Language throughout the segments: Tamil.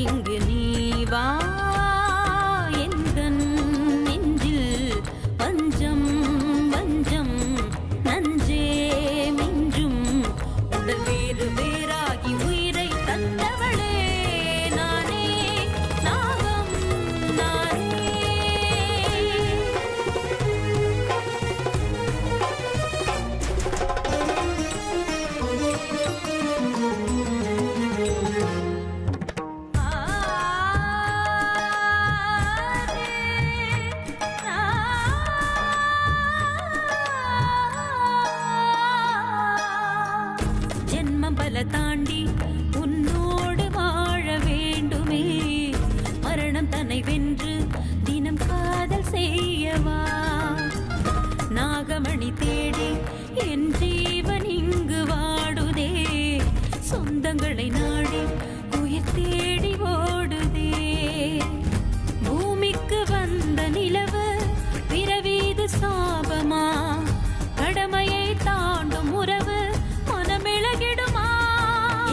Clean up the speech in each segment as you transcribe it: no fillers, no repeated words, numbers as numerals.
இங்கு நீ வா எந்தன் நெஞ்சில் பஞ்சம் வஞ்சம் நஞ்சே மிஞ்சும் உடல் வேறு வேறாகி உயிரை தந்தவளே நானே நாகம் நானே. ஜென்மம் பல தாண்டி உன்னோடு வாழ வேண்டுமே மரணம் தன்னை வென்று தினம் காதல் செய்யவா நாகமணி தேடி என் ஜீவன் இங்கு வாடுதே சொந்தங்களை நாடி உயிர் தேடி ஓடுதே பூமிக்கு வந்த நிலவு பிறவீது சாபமா கடமையை தாண்டும் உறவு மனமிளகிடுமா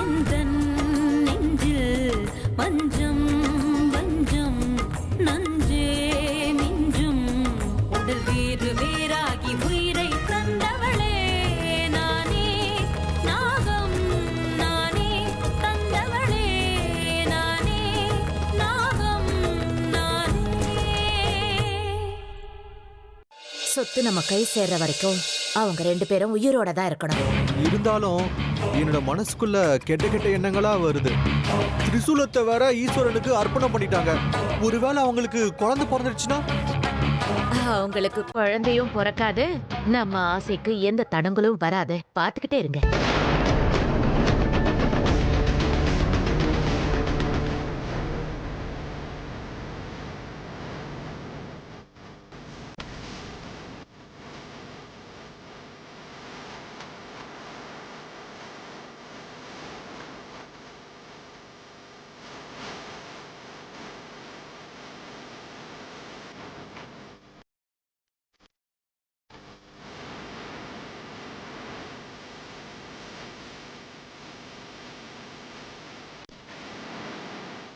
எந்தன் நெஞ்சில் வஞ்சம் வஞ்சம் நஞ்சே மிஞ்சும் உடல் வேறு வேறாகி உயிரை தந்தவளே நானே நாகம் நானே தந்தவளே நானே நாகம் நானே. சொத்து நம்ம கை சேர்ற வரைக்கும் அவங்க 2 பேரும் உயிரோட தான் இருக்கணும். இருந்தாலும் என்னோட மனசுக்குள்ள கெட்ட கெட்ட எண்ணங்களா வருது. திரிசூலத்தை வேற ஈஸ்வரனுக்கு அர்ப்பணம் பண்ணிட்டாங்க. ஒருவேளை அவங்களுக்கு குழந்தை பிறந்துருச்சுன்னா? அவங்களுக்கு குழந்தையும் பிறக்காது, நம்ம ஆசைக்கு எந்த தடங்களும் வராது. பாத்துக்கிட்டே இருங்க.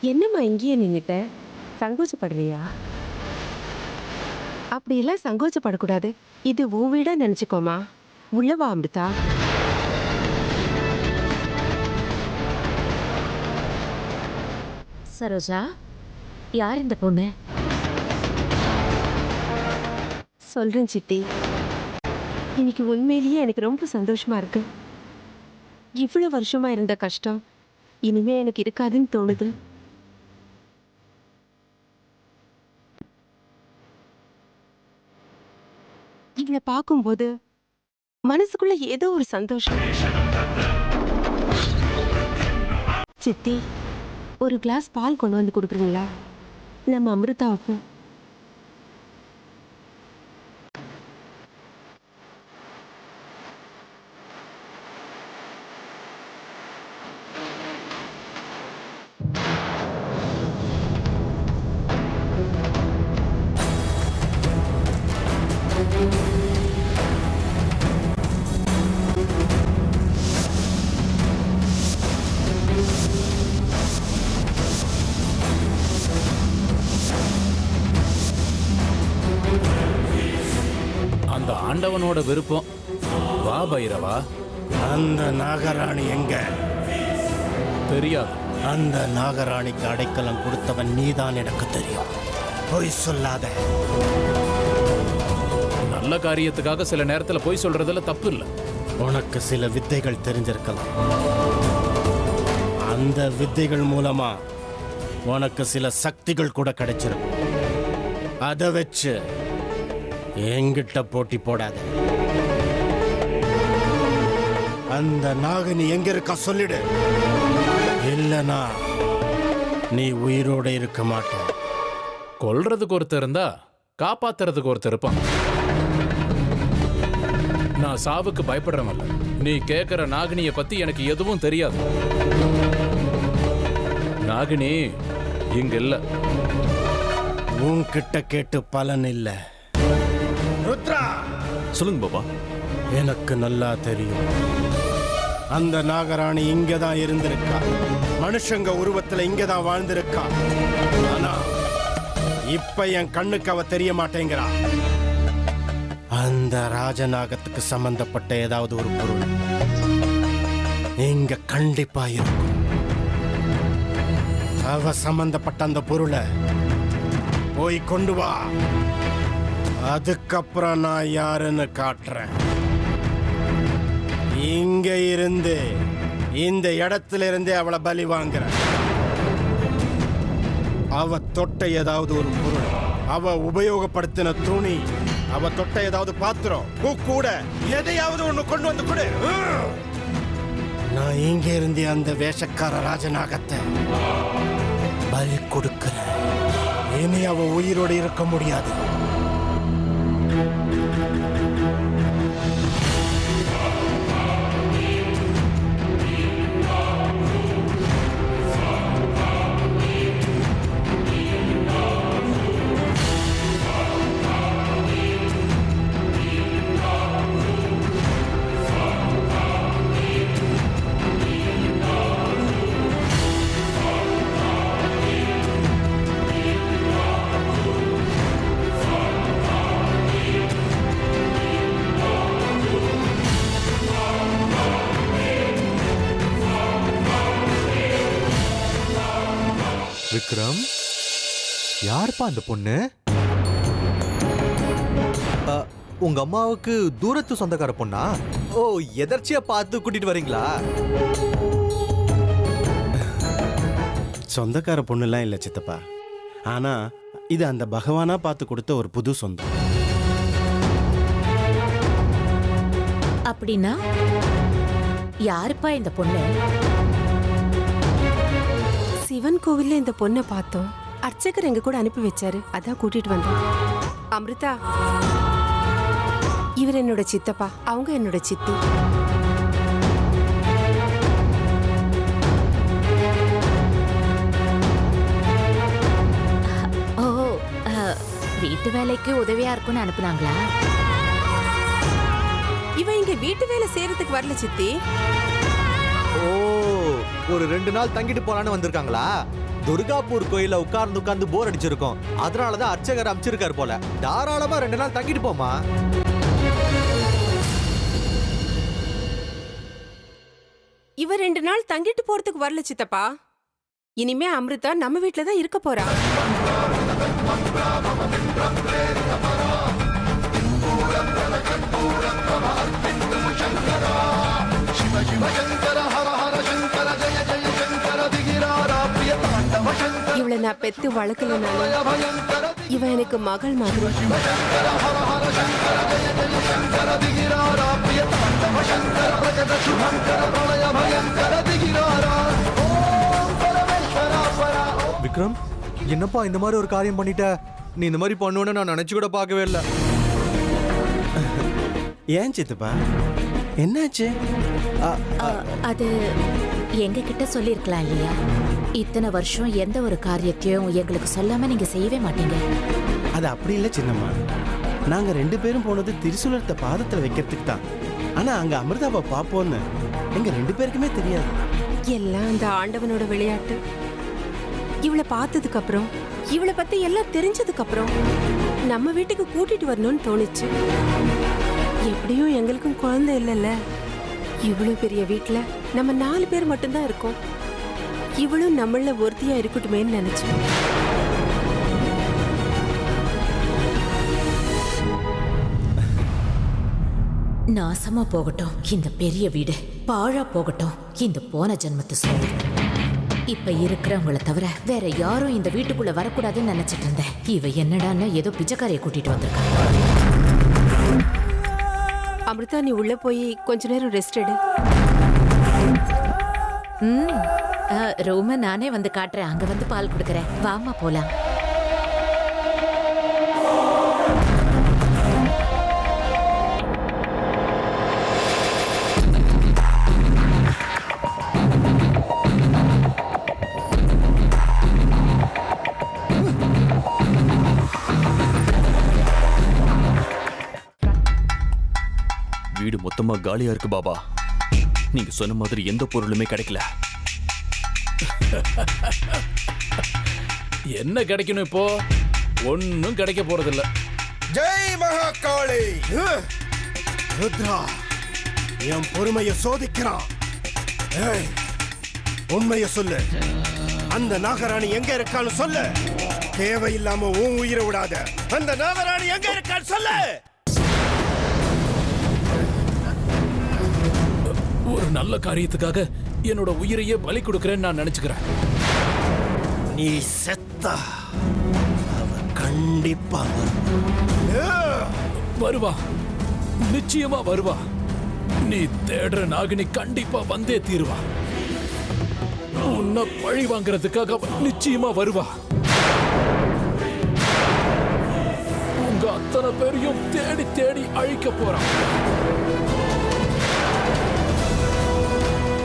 என்னம்மா இங்கேயே நின்னுட்ட? சங்கோச்சப்படுறியா? அப்படியெல்லாம் சங்கோச்சப்படக்கூடாது. இது உன் வீடா நினைச்சுக்கோமா. உள்ளவா அமிர்தா. சரோஜா, யார் இந்த பொண்ணு? சொல்றேன் சித்தி. இன்னைக்கு உண்மையிலேயே எனக்கு ரொம்ப சந்தோஷமா இருக்கு. இவ்வளவு வருஷமா இருந்த கஷ்டம் இனிமே எனக்கு இருக்காதுன்னு தோணுது. இவளை பார்க்கும்போது மனசுக்குள்ள ஏதோ ஒரு சந்தோஷம். சித்தி, ஒரு கிளாஸ் பால் கொண்டு வந்து கொடுக்குறீங்களா? நம்ம அமிர்தாவுக்கு. அந்த ஆண்டவனோட விருப்பம். வா பைரவா. அந்த நாகராணி எங்க? தெரியாது. அந்த நாகராணிக்கு அடைக்கலம் கொடுத்தவன் நீதான் எனக்கு தெரியும். பொய் சொல்லாத. நல்ல காரியத்துக்காக சில நேரத்துல பொய் சொல்றதுல தப்பு இல்லை. உனக்கு சில வித்தைகள் தெரிஞ்சிருக்கலாம். அந்த வித்தைகள் மூலமா உனக்கு சில சக்திகள் கூட கிடைச்சிருக்கும். அதை வச்சு என்கிட்ட போட்டி போடாத. அந்த நாகினி எங்க இருக்கா சொல்லிடு. இல்லனா நீ உயிரோட இருக்க மாட்ட. கொல்றதுக்கு ஒருத்தர் இருந்தா காப்பாத்துறதுக்கு ஒருத்தர் இருப்பான். நான் சாவுக்கு பயப்படுறவன்ல. நீ கேட்கிற நாகினிய பத்தி எனக்கு எதுவும் தெரியாது. நாகினி இங்க இல்ல. உன்கிட்ட கேட்டு பலன் இல்ல. ருத்ரா, சொல்லுங்க பாபா. எனக்கு நல்லா தெரியும் அந்த நாகராணி இங்க தான் இருந்திருக்கா. மனுஷங்க உருவத்துல இங்க தான் வாழ்ந்திருக்கா. ஆனா இப்ப என் கண்ணுக்கு அவ தெரிய மாட்டேங்கிறா. அந்த ராஜநாகத்துக்கு சம்பந்தப்பட்ட ஏதாவது ஒரு பொருள் இங்க கண்டிப்பா இருக்கும். அவ சம்பந்தப்பட்ட அந்த பொருளை போய் கொண்டு வா. அதுக்கப்புறம் நான் யாருன்னு காட்டுறேன். இங்க இருந்து இந்த இடத்துல இருந்தே அவளை பலி வாங்குறேன். அவ தொட்ட ஏதாவது ஒரு பொருள், அவ உபயோகப்படுத்தின துணி, அவ தொட்ட ஏதாவது பாத்திரம், கூட எதையாவது ஒண்ணு கொண்டு வந்து கொடு. நான் இங்க இருந்து அந்த வேஷக்கார ராஜநாகத்தை பலி கொடுக்கிறேன். இனி அவ உயிரோடு இருக்க முடியாது. விக்ரம், யாருப்பா அந்த பொண்ணு? உங்க அம்மாவுக்கு தூரத்து சொந்தக்கார பொண்ணா? ஓ, எதர்ச்சியா பார்த்து கூட்டிட்டு வரீங்களா? சொந்தக்கார பொண்ணுலாம் இல்லை சித்தப்பா. ஆனா இது அந்த பகவானா பார்த்து கொடுத்த ஒரு புது சொந்தம். அப்படின்னா யாருப்பா இந்த பொண்ணு? சிவன் கோவில்ல இந்த பொண்ணை பார்த்தோம். அர்ச்சகர் எங்க கூட அனுப்பி வச்சாரு, அதான் கூட்டிட்டு வந்தோம். அமிர்தா, இவர் என்னோட சித்தப்பா, அவங்க என்னோட சித்தி. ஓ, வீட்டு வேலைக்கு உதவியா இருக்கும்னு அனுப்புனாங்களா? இவ இங்க வீட்டு வேலை செய்யறதுக்கு வரல சித்தி. ஓ, ஒரு 2 நாள் தங்கிட்டு போலான்னு வந்திருக்காங்களா? துர்காப்பூர் கோயில உட்கார்ந்து போர் அடிச்சிருக்கோம். அதனாலதான் அர்ச்சகர் அமைச்சிருக்காரு போல. தாராளமா 2 நாள் தங்கிட்டு போமா. இவ 2 நாள் தங்கிட்டு போறதுக்கு வரல சித்தப்பா. இனிமே அமிர்தா நம்ம வீட்டுல தான் இருக்க போறா. இவளை நான் பெத்து வளர்க்கலனாலும் இவ எனக்கு மகள் மாதிரி. விக்ரம், என்னப்பா இந்த மாதிரி ஒரு காரியம் பண்ணிட்ட? நீ இந்த மாதிரி பண்ணுவேன்னு நான் நினைச்சு கூட பார்க்கவே இல்லை. ஏன் சித்தப்பா, என்னாச்சு? அது எங்க கிட்ட சொல்லிருக்கலாம் இல்லையா? இத்தனை வருஷம் எந்த ஒரு காரியத்தையும் எங்களுக்கு சொல்லாம நீங்க செய்யவே மாட்டீங்க. அது அப்படி இல்லை சின்னம்மா. நாங்க 2 பேரும் போனது திரிசூலத்தை பாதத்துல வைக்கிறதுக்கு தான். ஆனா அங்க அமிர்தாவை பாப்போன்னு எங்க 2 பேருக்குமே தெரியாது. எல்லாம் அந்த ஆண்டவனோட விளையாட்டு. இவளை பார்த்ததுக்கு அப்புறம், இவளை பத்தி எல்லாம் தெரிஞ்சதுக்கு அப்புறம் நம்ம வீட்டுக்கு கூட்டிட்டு வரணும்னு தோணுச்சு. எப்படியும் எங்களுக்கும் குழந்தை இல்லைல்ல. இவ்வளவு பெரிய வீட்டுல நம்ம 4 பேர் மட்டும்தான் இருக்கோம். இவளும் நம்மள ஒருத்தியா இருக்கட்டுமேன்னு நினைச்சேன். நாசமா போகட்டும் இந்த பெரிய வீடு, பாழா போகட்டும் இந்த போன ஜென்மத்து சொத்து. இப்ப இருக்கிறவங்கள தவிர வேற யாரும் இந்த வீட்டுக்குள்ள வரக்கூடாதுன்னு நினைச்சிட்டு இருந்தேன். இவ என்னடான்னு ஏதோ பிச்சைக்காரையை கூட்டிட்டு வந்திருக்காங்க. அமிர்தா, நீ உள்ள போய் கொஞ்ச நேரம் ரெஸ்ட் எடு. ரூம நானே வந்து காட்டுறேன். அங்க வந்து பால் கொடுக்கறேன். வாமா போலாம். வீடு மொத்தமா காலியா இருக்கு பாபா. நீங்க சொன்ன மாதிரி எந்த பொருளுமே கிடைக்கல. என்ன கிடைக்கணும் இப்போ? ஒன்னும் கிடைக்க போறதில்ல. ஜெய் மகாகாளி! ருத்ரா என் பொறுமையை சோதிக்கிறான். ஏய், உண்மையை சொல்லு. அந்த நாகராணி எங்க இருக்கான்னு சொல்லு. தேவையில்லாம உன் உயிரை விடாத. அந்த நாகராணி எங்க இருக்கான்னு சொல்லு. ஒரு நல்ல காரியத்துக்காக என்னோட உயிரையே பலி கொடுக்கறேன்னு நான் நினைச்சுக்கிறேன். நீ செத்தா அவ கண்டிப்பா வருவா, நிச்சயமா வருவா. நீ தேடுற நாகினி கண்டிப்பா வந்தே தீருவா. உன்னை பழி வாங்குறதுக்காக நிச்சயமா வருவா. உங்க அத்தனை பேரையும் தேடி தேடி அழிக்க போறான்.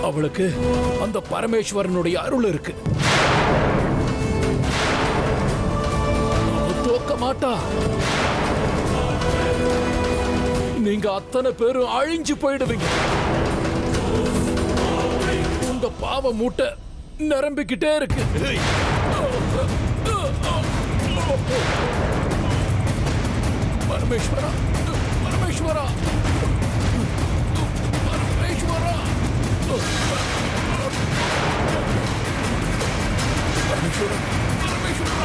அவளுக்கு அந்த பரமேஸ்வரனுடைய அருள் இருக்கு. அவ தோக்க மாட்டா. நீங்க அத்தனை பேரும் அழிஞ்சு போயிடுவீங்க. உங்க பாவ மூட்டை நிரம்பிக்கிட்டே இருக்கு. பரமேஸ்வரா, பரமேஸ்வரா, பரமேஸ்வரா, பரமேஸ்வரா, பரமேஸ்வரா.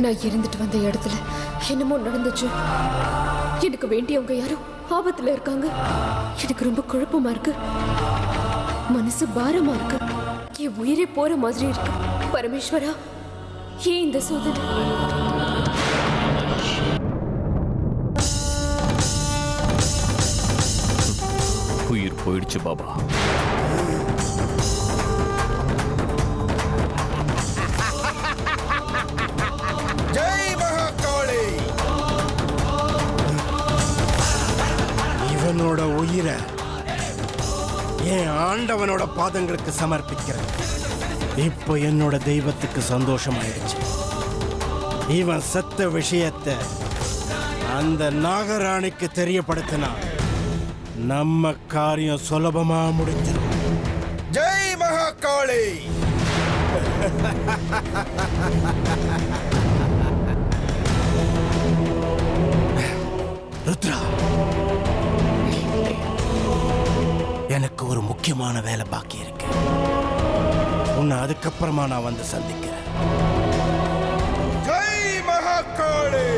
நான் இருந்துட்டு வந்த இடத்துல என்னமோ நடந்துச்சு. எனக்கு வேண்டியவங்க யாரும் ஆபத்துல இருக்காங்க. எனக்கு ரொம்ப குழப்பமா இருக்கு. மனசு பாரமா இருக்கு. என் உயிரே போற மாதிரி இருக்கு. பரமேஸ்வரா, ஏன் இந்த சோதனை? உயிர் போயிடுச்சு பாபா. ஜெய் மகாகாளி! இவனோட உயிரை என் ஆண்டவனோட பாதங்களுக்கு சமர்ப்பிக்கிறேன். இப்போ என்னோட தெய்வத்துக்கு சந்தோஷமாயிடுச்சு. இவன் செத்த விஷயத்தை அந்த நாகராணிக்கு தெரியப்படுத்தினா நம்ம காரியம் சுலபமா முடிஞ்சிடும். ஜெய் மகாகாளி! ருத்ரா, எனக்கு ஒரு முக்கியமான வேலை பாக்கி இருக்கு. உன்னை அதுக்கப்புறமா நான் வந்து சந்திக்கிறேன். ஜெய் மகாகாளி!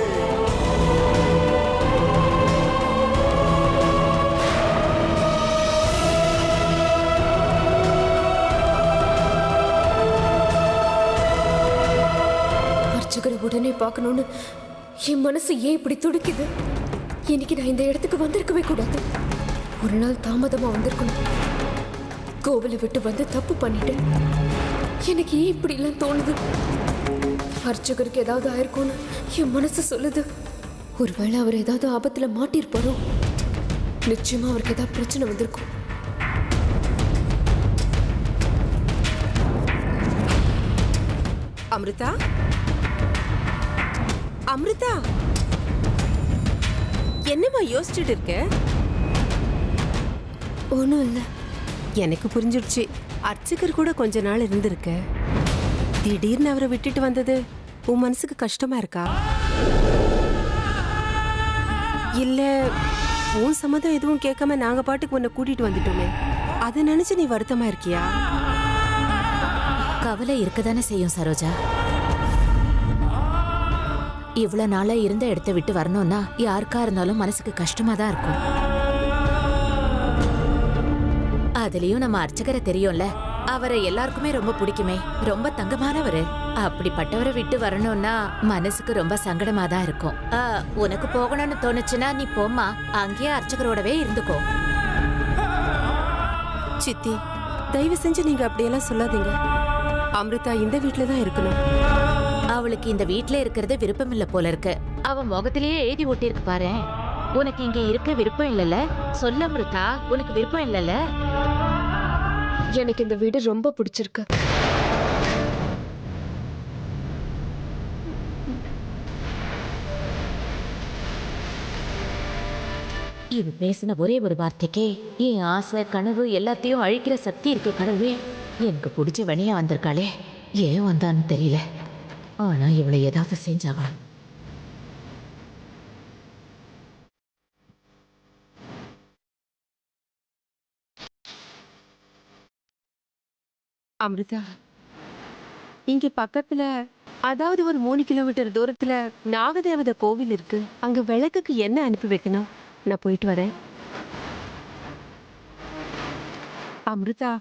அர்ச்சகரை உடனே பார்க்கணும்னு என் மனசு ஏன் இப்படி துடிக்குது? இன்னைக்கு நான் இந்த இடத்துக்கு வந்திருக்கவே கூடாது. ஒரு நாள் தாமதமா வந்திருக்கணும். கோவிலை விட்டு வந்து தப்பு பண்ணிட்டேன். எனக்கு ஏன் இப்படி எல்லாம் தோணுது? அர்ச்சகருக்கு ஏதாவது ஆயிருக்கும்னு என் மனசு சொல்லுது. ஒருவேளை அவர் ஏதாவது ஆபத்துல மாட்டிருப்பாரோ? நிச்சயமா அவருக்கு ஏதாவது பிரச்சனை வந்திருக்கும். அமிர்தா, அமிர்தா, என்னம்மா யோசிச்சுட்டு இருக்க? ஒன்றும் இல்லை. எனக்கு புரிஞ்சிடுச்சு. அர்ச்சகர் கூட கொஞ்ச நாள் இருந்திருக்க. திடீர்னு அவரை விட்டுட்டு வந்தது உன் மனசுக்கு கஷ்டமா இருக்கா? இல்ல உன் சம்மதம் எதுவும் கேட்காம நாங்க பாட்டுக்கு உன்னை கூட்டிட்டு வந்துட்டோமே, அதை நினைச்சு நீ வருத்தமா இருக்கியா? கவலை இருக்கதானே செய்யும் சரோஜா. இவ்வளவு நாளா இருந்த இடத்தை விட்டு வரணும்னா யாருக்கா இருந்தாலும் மனசுக்கு கஷ்டமா தான் இருக்கும். அதுலயும் நம்ம அர்ச்சகரை தெரியும்ல, அவரை எல்லாருக்குமே ரொம்ப பிடிக்குமே. ரொம்ப தங்கமானவரு. அப்படிப்பட்டவரை விட்டு வரணும்னா மனசுக்கு ரொம்ப சங்கடமா தான் இருக்கும். உனக்கு போகணும்னு தோணுச்சுன்னா நீ போம்மா, அங்கேயே அர்ச்சகரோடவே இருந்துக்கோ. சித்தி, தயவு செஞ்சு நீங்க அப்படியெல்லாம் சொல்லாதீங்க. அமிர்தா இந்த வீட்டுல தான் இருக்கணும். அவளுக்கு இந்த வீட்ல இருக்கிறது விருப்பம் இல்ல போல இருக்கு. அவ முகத்திலேயே எழுதி ஒட்டிருக்கு பாரு. உனக்கு இங்க இருக்க விருப்பம் இல்லைல்ல? சொல்ல அமிர்தா, உனக்கு விருப்பம் இல்லைல்ல? எனக்கு இந்த வீடு ரொம்ப பிடிச்சிருக்கு. இது பேசின ஒரே ஒரு வார்த்தைக்கே என் ஆசை கனவு எல்லாத்தையும் அழிக்கிற சக்தி இருக்கு. கடவுளே, எனக்கு பிடிச்ச வழியா வந்திருக்காளே, ஏன் வந்தான்னு தெரியல. ஆனா இவளை ஏதாவது செஞ்சாகணும். அமிர்தா, இங்க பக்கத்துல, அதாவது ஒரு 3 கிலோமீட்டர் தூரத்துல நாகதேவதை கோவில் இருக்கு. அங்க விளக்குக்கு என்ன அனுப்பி வைக்கணும். நான் போயிட்டு வரேன். அமிர்தா,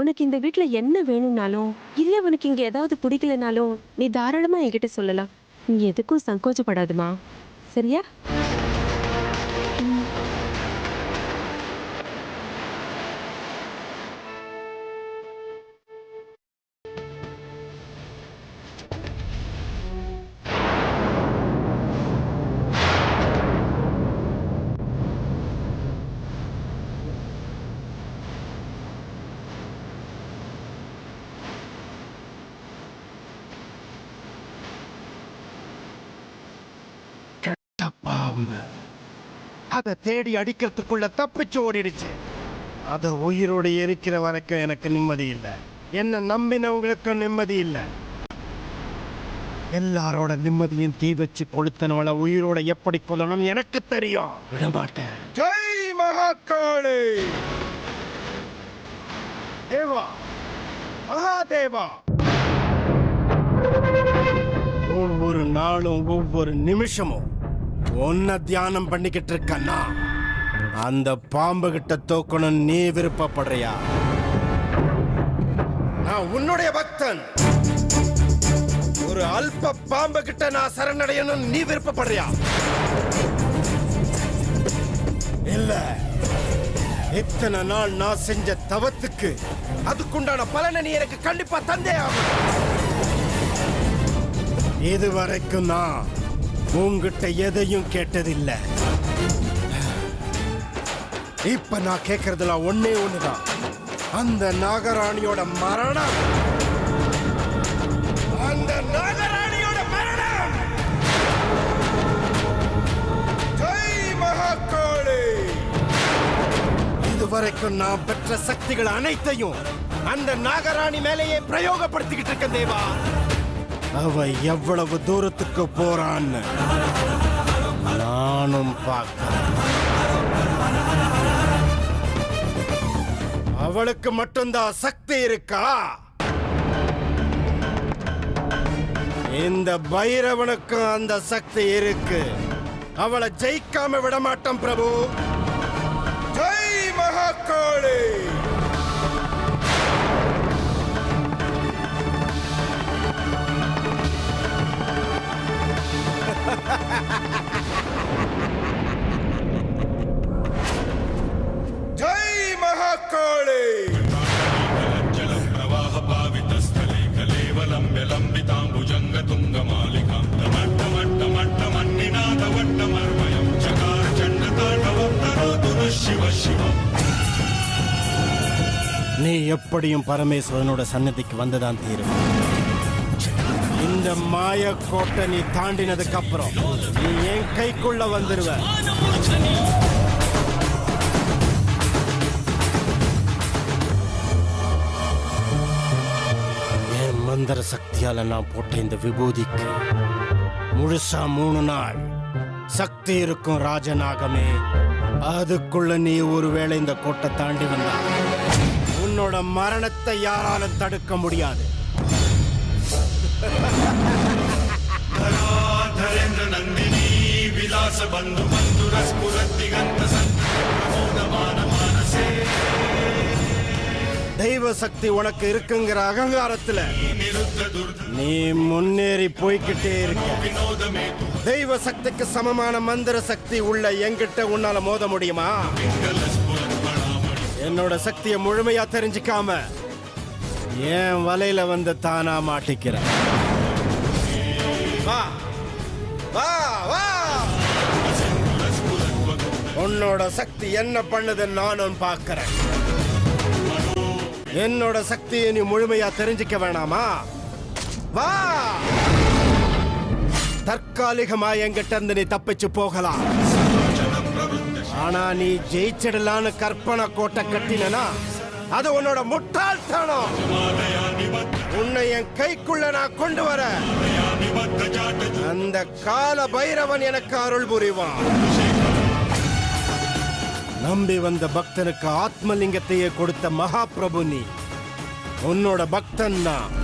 உனக்கு இந்த வீட்டுல என்ன வேணும்னாலும், இல்ல உனக்கு இங்க ஏதாவது பிடிக்கலனாலும் நீ தாராளமா என்கிட்ட சொல்லலாம். நீ எதுக்கும் சங்கோச்சப்படாதுமா, சரியா? அதை தேடி அடிக்கிறதுக்குள்ள தப்பிச்சு ஓடிடுச்சு. அது உயிரோடு இருக்கிற வரைக்கும் எனக்கு நிம்மதி இல்லை. என்ன நம்பினவங்களுக்கும் நிம்மதி இல்லை. எல்லாரோட நிம்மதியும் தீ வச்சு கொளுத்தனவளை உயிரோட எப்படி கொல்லணும் எனக்கு தெரியும். விடமாட்டேன். ஜெய் மகாகாளி! தேவா, மகாதேவா! ஒவ்வொரு நாளும் ஒவ்வொரு நிமிஷமும் உன்னை தியானம் பண்ணிக்கிட்டு இருக்கன்னா, அந்த பாம்பு கிட்ட தோக்கணும் நீ விருப்பப்படுறியா? நான் உன்னுடைய பக்தன். ஒரு அல்ப பாம்பு கிட்ட நான் சரணடையணும் நீ விருப்பப்படுறியா? இல்ல, இத்தனை நாள் நான் செஞ்ச தவத்துக்கு அதுக்குண்டான பலனை நீ எனக்கு கண்டிப்பா தந்தே ஆகும். இதுவரைக்கும் நான் உங்ககிட்ட எதையும் கேட்டதில்லை. இப்ப நான் கேட்கறதுல ஒன்னே ஒண்ணுதான், அந்த நாகராணியோட மரணம். அந்த நாகராணியோட மரணம்! ஜெய் மகாகாளி! இதுவரைக்கும் நான் பெற்ற சக்திகள் அனைத்தையும் அந்த நாகராணி மேலேயே பிரயோகப்படுத்திக்கிட்டு இருக்க தேவா. அவ எவ்வளவு தூரத்துக்கு போறான்னு நானும் பார்க்கிறேன். அவளுக்கு மட்டும்தான் சக்தி இருக்கா? இந்த பைரவனுக்கும் அந்த சக்தி இருக்கு. அவளை ஜெயிக்காம விட மாட்டோம் பிரபு. ஜெய் மகாகாளி! ஜெய் மகாகாளி! நீ எப்படியும் பரமேஸ்வரனோட சன்னதிக்கு வந்துதான் தீரும். இந்த மாய கோட்டை நீ தாண்டினதுக்கு அப்புறம் நீ என் கைக்குள்ள வந்துருவ. என் மந்திர சக்தியால நான் போட்ட இந்த விபூதிக்கு முழுசா 3 நாள் சக்தி இருக்கும் ராஜநாகமே. அதுக்குள்ள நீ ஒருவேளை இந்த கோட்டை தாண்டி வந்தா உன்னோட மரணத்தை யாராலும் தடுக்க முடியாது. தெய்வ சக்தி உனக்கு இருக்குங்கிற அகங்காரத்துல நீ முன்னேறி போய்கிட்டே இருக்க. தெய்வ சக்திக்கு சமமான மந்திர சக்தி உள்ள என்கிட்ட உன்னால மோத முடியுமா? என்னோட சக்தியை முழுமையா தெரிஞ்சுக்காம என் வலையில வந்து தானா மாட்டிக்கிற. வா வா வா! உன்னோட சக்தி என்ன பண்ணுதுன்னு நானும் பார்க்கிறேன். என்னோட சக்தியை நீ முழுமையா தெரிஞ்சுக்க வேணாமா? வா, தற்காலிகமா என்கிட்ட இருந்து நீ தப்பிச்சு போகலாம். ஆனா நீ ஜெயிச்சிடலான்னு கற்பனை கோட்டை கட்டினா அது உன்னோட முட்டாள்தனம். உன்னை என் கைக்குள்ள நான் கொண்டு வர அந்த கால பைரவன் எனக்கு அருள் புரிவான். நம்பி வந்த பக்தனுக்கு ஆத்மலிங்கத்தையே கொடுத்த மகாபிரபு நீ. உன்னோட பக்தன் நான்.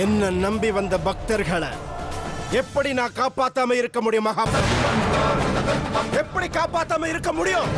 என்ன நம்பி வந்த பக்தர்களை எப்படி நான் காப்பாத்தாம இருக்க முடியும்? மகாபிரபு எப்படி காப்பாத்தாம இருக்க முடியும்?